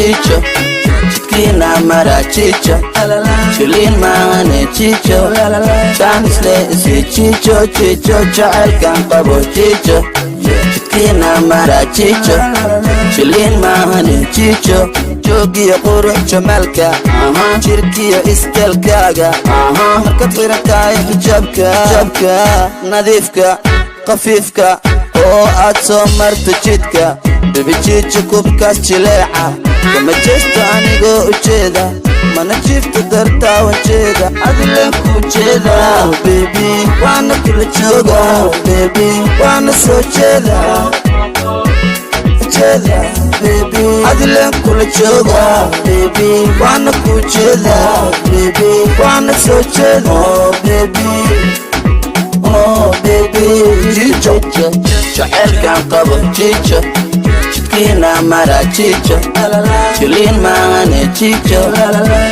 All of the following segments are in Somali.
chicho jidkiina mara chicho shilin maane chicho jaanisle isi chicho chicho jacaylkan qabo chicho jidkiina mara chicho shilin maane chicho joogiyo qurux jamalka jirkiyo iskalkaaga markaad xirantahay xijaabka nadiifka qafiifka oo aad soo marto jidka bibijiija kubkaas jileeca kama jeesto anigoo ujeeda mana jiifta dartaa wajeeda adileen ku jeeda baby waana kula jooga baby waana soo jeeda baby adileen kula jooga baby waana ku jeeda baby waana soo jeeda baby chicho jacaylkan qabo chicho jidkiina mara chicho shilin maane chicho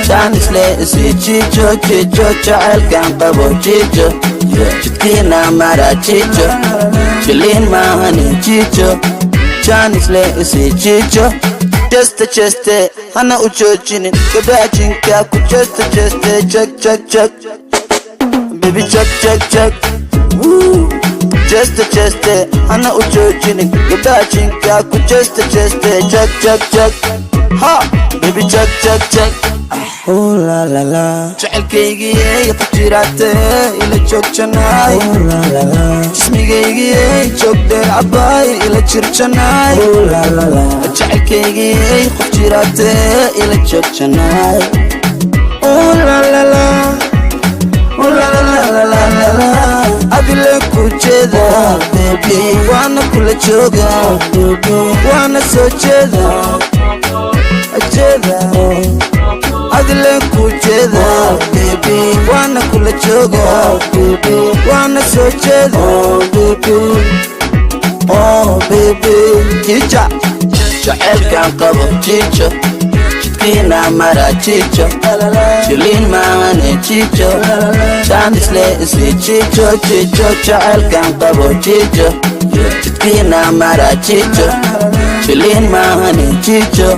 jaanisle isi chicho chicho jacaylkan qabo chicho jidkiina mara chicho shilin maane chicho jaanisle isi chicho cheste hana u joojinin gabdhaha jinka ku cheste check baby check cheste hana u joojinin gabdhaha jinka ku cheste check ha baby check oh la la la jacaylkaygii ku jiraate ila joogjanay oh la la jismigaygii joogdee cabaay ila jirjanay oh la la jacaylkaygii ku jiraate ila joogjanay oh la la adileen ku jeeda baby waana kula jooga waana soo jeeda adileen ku jeeda baby waana kula jooga waana soo jeeda baby chicha jacaylkan qabo chicho jidkiina mara chicho shilin maane chicho jaanisle isi chicho jacaylkan qabo chicho jidkiina mara chicho shilin maane chicho